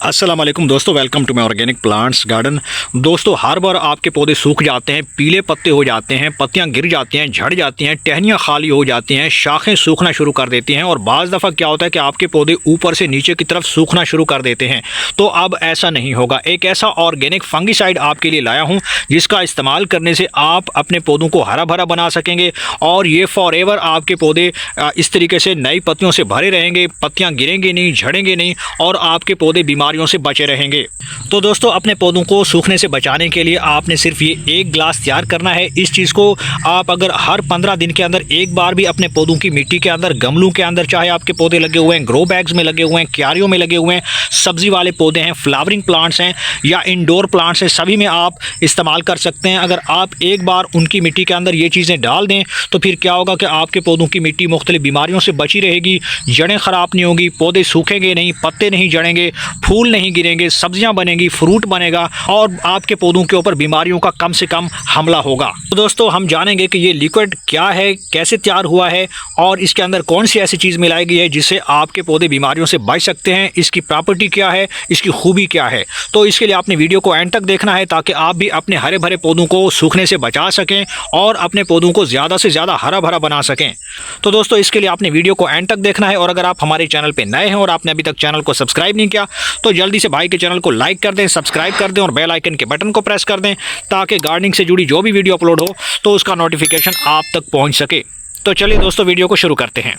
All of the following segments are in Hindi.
अस्सलाम वालेकुम दोस्तों, welcome to my organic plants garden. दोस्तों, हर बार आपके पौधे सूख जाते हैं, पीले पत्ते हो जाते हैं, पत्तियां गिर जाती हैं, झड़ जाती हैं, टहनियां खाली हो जाती हैं, शाखें सूखना शुरू कर देती हैं और बाज़ दफ़ा क्या होता है कि आपके पौधे ऊपर से नीचे की तरफ सूखना शुरू कर देते हैं। तो अब ऐसा नहीं होगा। एक ऐसा ऑर्गेनिक फंगिसाइड आपके लिए लाया हूँ जिसका इस्तेमाल करने से आप अपने पौधों को हरा भरा बना सकेंगे और ये फॉरएवर आपके पौधे इस तरीके से नई पत्तियों से भरे रहेंगे, पत्तियाँ गिरेंगी नहीं, झड़ेंगे नहीं और आपके पौधे बीमारियों से बचे रहेंगे। तो दोस्तों, अपने पौधों को सूखने से बचाने के लिए आपने सिर्फ ये एक ग्लास तैयार करना है। इस चीज़ को आप अगर हर 15 दिन के अंदर एक बार भी अपने पौधों की मिट्टी के अंदर, गमलों के अंदर, चाहे आपके पौधे लगे हुए हैं ग्रो बैग्स में लगे हुए हैं, क्यारियों में लगे हुए हैं, सब्जी वाले पौधे हैं, फ्लावरिंग प्लांट्स हैं या इंडोर प्लांट्स हैं, सभी में आप इस्तेमाल कर सकते हैं। अगर आप एक बार उनकी मिट्टी के अंदर ये चीज़ें डाल दें तो फिर क्या होगा कि आपके पौधों की मिट्टी मुख्तलिफ बीमारियों से बची रहेगी, जड़ें ख़राब नहीं होंगी, पौधे सूखेंगे नहीं, पत्ते नहीं झड़ेंगे, फूल नहीं गिरेंगे, सब्जियां बनेंगी, फ्रूट बनेगा और आपके पौधों के ऊपर बीमारियों का कम से कम हमला होगा। तो दोस्तों, हम जानेंगे कि ये लिक्विड क्या है, कैसे तैयार हुआ है और इसके अंदर कौन सी ऐसी चीज़ मिलाई गई है जिससे आपके पौधे बीमारियों से बच सकते हैं, इसकी प्रॉपर्टी क्या है, इसकी खूबी क्या है। तो इसके लिए आपने वीडियो को एंड तक देखना है ताकि आप भी अपने हरे भरे पौधों को सूखने से बचा सकें और अपने पौधों को ज़्यादा से ज़्यादा हरा भरा बना सकें। तो दोस्तों, इसके लिए आपने वीडियो को एंड तक देखना है और अगर आप हमारे चैनल पर नए हैं और आपने अभी तक चैनल को सब्सक्राइब नहीं किया तो जल्दी से भाई के चैनल को लाइक कर दें, सब्सक्राइब कर दें और बेल आइकन के बटन को प्रेस कर दें ताकि गार्डनिंग से जुड़ी जो भी वीडियो अपलोड हो तो उसका नोटिफिकेशन आप तक पहुंच सके। तो चलिए दोस्तों, वीडियो को शुरू करते हैं।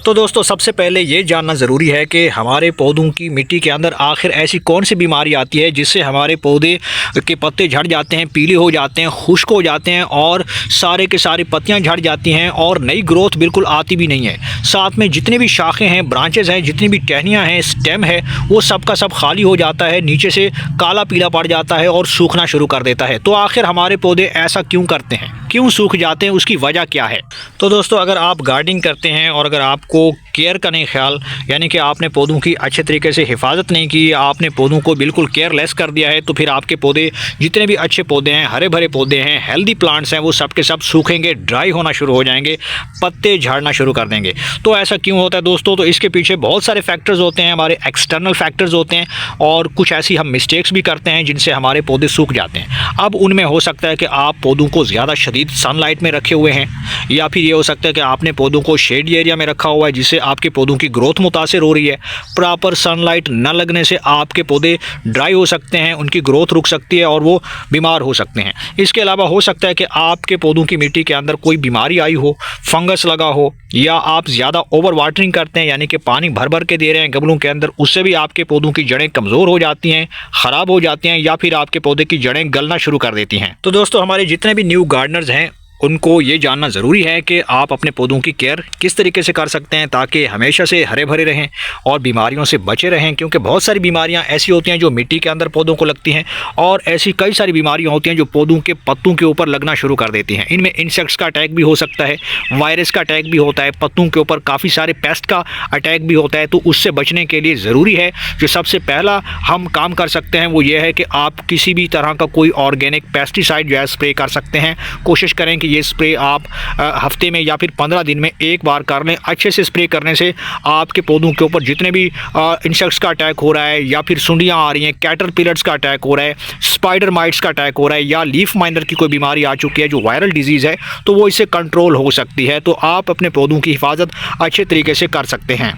तो दोस्तों, सबसे पहले ये जानना ज़रूरी है कि हमारे पौधों की मिट्टी के अंदर आखिर ऐसी कौन सी बीमारी आती है जिससे हमारे पौधे के पत्ते झड़ जाते हैं, पीले हो जाते हैं, खुश्क हो जाते हैं और सारे के सारी पत्तियां झड़ जाती हैं और नई ग्रोथ बिल्कुल आती भी नहीं है। साथ में जितनी भी शाखें हैं, ब्रांचेज़ हैं, जितनी भी टहनियाँ हैं, स्टेम है, वो सब का सब खाली हो जाता है, नीचे से काला पीला पड़ जाता है और सूखना शुरू कर देता है। तो आखिर हमारे पौधे ऐसा क्यों करते हैं, क्यों सूख जाते हैं, उसकी वजह क्या है? तो दोस्तों, अगर आप गार्डनिंग करते हैं और अगर आपको केयर का नहीं ख्याल, यानी कि आपने पौधों की अच्छे तरीके से हिफाजत नहीं की, आपने पौधों को बिल्कुल केयरलेस कर दिया है, तो फिर आपके पौधे, जितने भी अच्छे पौधे हैं, हरे भरे पौधे हैं, हेल्दी प्लांट्स हैं, वो सब के सब सूखेंगे, ड्राई होना शुरू हो जाएंगे, पत्ते झाड़ना शुरू कर देंगे। तो ऐसा क्यों होता है दोस्तों? तो इसके पीछे बहुत सारे फैक्टर्स होते हैं, हमारे एक्सटर्नल फैक्टर्स होते हैं और कुछ ऐसी हम मिस्टेक्स भी करते हैं जिनसे हमारे पौधे सूख जाते हैं। अब उनमें हो सकता है कि आप पौधों को ज़्यादा शदीद सनलाइट में रखे हुए हैं या फिर ये हो सकता है कि आपने पौधों को शेड एरिया में रखा हुआ है जिससे आपके पौधों की ग्रोथ मुतासिर हो रही है। प्रॉपर सनलाइट न लगने से आपके पौधे ड्राई हो सकते हैं, उनकी ग्रोथ रुक सकती है और वो बीमार हो सकते हैं। इसके अलावा हो सकता है कि आपके पौधों की मिट्टी के अंदर कोई बीमारी आई हो, फंगस लगा हो या आप ज़्यादा ओवर वाटरिंग करते हैं, यानी कि पानी भर भर के दे रहे हैं गमलों के अंदर, उससे भी आपके पौधों की जड़ें कमज़ोर हो जाती हैं, ख़राब हो जाती हैं या फिर आपके पौधे की जड़ें गलना शुरू कर देती हैं। तो दोस्तों, हमारे जितने भी न्यू गार्डनर्स हैं उनको ये जानना ज़रूरी है कि आप अपने पौधों की केयर किस तरीके से कर सकते हैं ताकि हमेशा से हरे भरे रहें और बीमारियों से बचे रहें, क्योंकि बहुत सारी बीमारियां ऐसी होती हैं जो मिट्टी के अंदर पौधों को लगती हैं और ऐसी कई सारी बीमारियां होती हैं जो पौधों के पत्तों के ऊपर लगना शुरू कर देती हैं। इनमें इंसेक्ट्स का अटैक भी हो सकता है, वायरस का अटैक भी होता है, पत्तों के ऊपर काफ़ी सारे पेस्ट का अटैक भी होता है। तो उससे बचने के लिए ज़रूरी है, जो सबसे पहला हम काम कर सकते हैं वो ये है कि आप किसी भी तरह का कोई ऑर्गेनिक पेस्टिसाइड जो है स्प्रे कर सकते हैं। कोशिश करें कि ये स्प्रे आप हफ्ते में या फिर 15 दिन में एक बार कर लें। अच्छे से स्प्रे करने से आपके पौधों के ऊपर जितने भी इंसेक्ट्स का अटैक हो रहा है या फिर सुंडियां आ रही हैं, कैटरपिलर्स का अटैक हो रहा है, स्पाइडर माइट्स का अटैक हो रहा है या लीफ माइनर की कोई बीमारी आ चुकी है जो वायरल डिजीज़ है, तो वो इससे कंट्रोल हो सकती है। तो आप अपने पौधों की हिफाजत अच्छे तरीके से कर सकते हैं।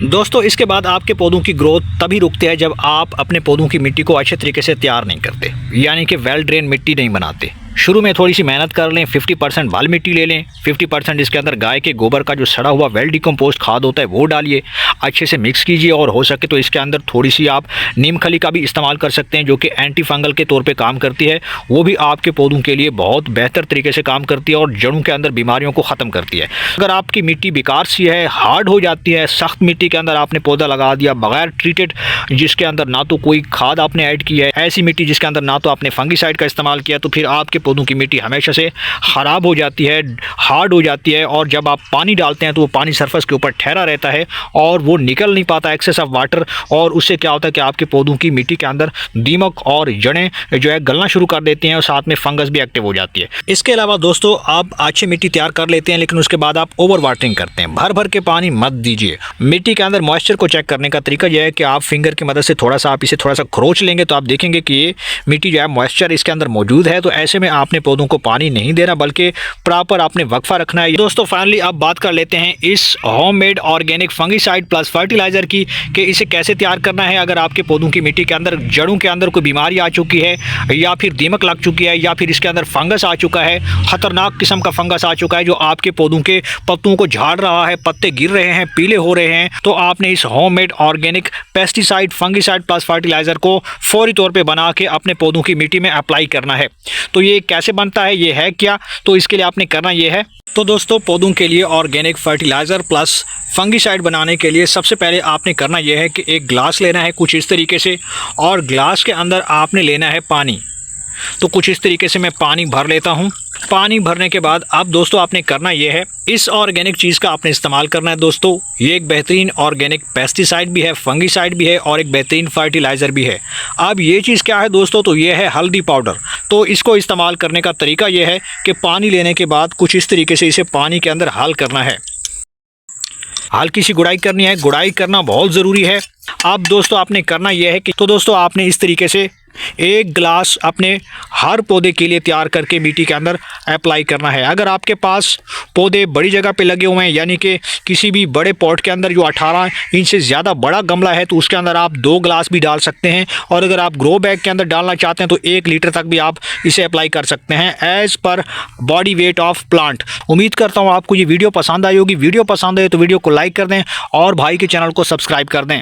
दोस्तों, इसके बाद आपके पौधों की ग्रोथ तभी रुकती है जब आप अपने पौधों की मिट्टी को अच्छे तरीके से तैयार नहीं करते, यानी कि वेल ड्रेन मिट्टी नहीं बनाते। शुरू में थोड़ी सी मेहनत कर लें, 50% बाल मिट्टी ले लें, 50% इसके अंदर गाय के गोबर का जो सड़ा हुआ वेल डिकम्पोस्ट खाद होता है वो डालिए, अच्छे से मिक्स कीजिए और हो सके तो इसके अंदर थोड़ी सी आप नीम खली का भी इस्तेमाल कर सकते हैं जो कि एंटी फंगल के तौर पे काम करती है। वो भी आपके पौधों के लिए बहुत बेहतर तरीके से काम करती है और जड़ों के अंदर बीमारियों को ख़त्म करती है। अगर आपकी मिट्टी बेकार सी है, हार्ड हो जाती है, सख्त मिट्टी के अंदर आपने पौधा लगा दिया बगैर ट्रीटेड, जिसके अंदर ना तो कोई खाद आपने ऐड की है, ऐसी मिट्टी जिसके अंदर ना तो आपने फंगिसाइड का इस्तेमाल किया, तो फिर आपके आपके पौधों की मिट्टी हमेशा से ख़राब हो जाती है, हार्ड हो जाती है, और जब आप पानी डालते हैं तो वो पानी सरफेस के ऊपर ठहरा रहता है और वो निकल नहीं पाता, एक्सेस ऑफ वाटर, और उससे क्या होता है कि आपके पौधों की मिट्टी के अंदर दीमक और जड़ें जो है गलना शुरू कर देती हैं और साथ में फंगस भी एक्टिव हो जाती है। इसके अलावा दोस्तों, आप अच्छी मिट्टी तैयार कर लेते हैं लेकिन उसके बाद आप ओवर वाटरिंग करते हैं। भर भर के पानी मत दीजिए। मिट्टी के अंदर मॉइस्चर को चेक करने का तरीका यह है कि आप फिंगर की मदद से थोड़ा सा आप इसे थोड़ा सा खरोच लेंगे तो आप देखेंगे कि ये मिट्टी जो है मॉइस्चर इसके अंदर मौजूद है। तो ऐसे में आपने पौधों को पानी नहीं देना बल्कि प्रॉपर आपने वक्फा रखना है। दोस्तों फाइनली अब बात कर लेते हैं इस homemade organic fungicide plus fertiliser की, कि इसे कैसे तैयार करना है। अगर आपके पौधों की मिट्टी के अंदर जड़ों के अंदर कोई बीमारी आ चुकी है, या फिर दीमक लग चुकी है, या फिर इसके अंदर फंगस आ चुका है, खतरनाक किस्म का फंगस आ चुका है जो आपके पौधों के पत्तों को झाड़ रहा है, पत्ते गिर रहे हैं, पीले हो रहे हैं, तो आपने इस homemade organic pesticide fungicide plus fertiliser को फौरी तौर पे बना के अपने पौधों की मिट्टी में अप्लाई करना है। तो ये कैसे बनता है, ये है क्या, तो इसके लिए आपने करना ये है। तो दोस्तों पौधों के लिए ऑर्गेनिक फर्टिलाइज़र प्लस फंगिसाइड बनाने के लिए सबसे पहले आपने करना यह है कि एक ग्लास लेना है कुछ इस तरीके से, और ग्लास के अंदर आपने लेना है पानी। तो कुछ इस तरीके से मैं पानी भर लेता हूँ। पानी भरने के बाद अब दोस्तों आपने करना यह है, इस ऑर्गेनिक चीज़ का आपने इस्तेमाल करना है। दोस्तों ये एक बेहतरीन ऑर्गेनिक पेस्टिसाइड भी है, फंगिसाइड भी है और एक बेहतरीन फर्टिलाइज़र भी है। अब ये चीज़ क्या है दोस्तों, तो ये है हल्दी पाउडर। तो इसको इस्तेमाल करने का तरीका यह है कि पानी लेने के बाद कुछ इस तरीके से इसे पानी के अंदर हल करना है, हल्की सी गुड़ाई करनी है। गुड़ाई करना बहुत ज़रूरी है। अब दोस्तों आपने करना यह है कि तो दोस्तों आपने इस तरीके से एक गिलास अपने हर पौधे के लिए तैयार करके मिट्टी के अंदर अप्लाई करना है। अगर आपके पास पौधे बड़ी जगह पे लगे हुए हैं, यानी कि किसी भी बड़े पॉट के अंदर जो 18 इंच से ज़्यादा बड़ा गमला है, तो उसके अंदर आप 2 गिलास भी डाल सकते हैं। और अगर आप ग्रो बैग के अंदर डालना चाहते हैं तो 1 लीटर तक भी आप इसे अप्लाई कर सकते हैं as per body weight of plant. उम्मीद करता हूँ आपको ये वीडियो पसंद आई होगी। वीडियो पसंद आए तो वीडियो को लाइक कर दें और भाई के चैनल को सब्सक्राइब कर दें।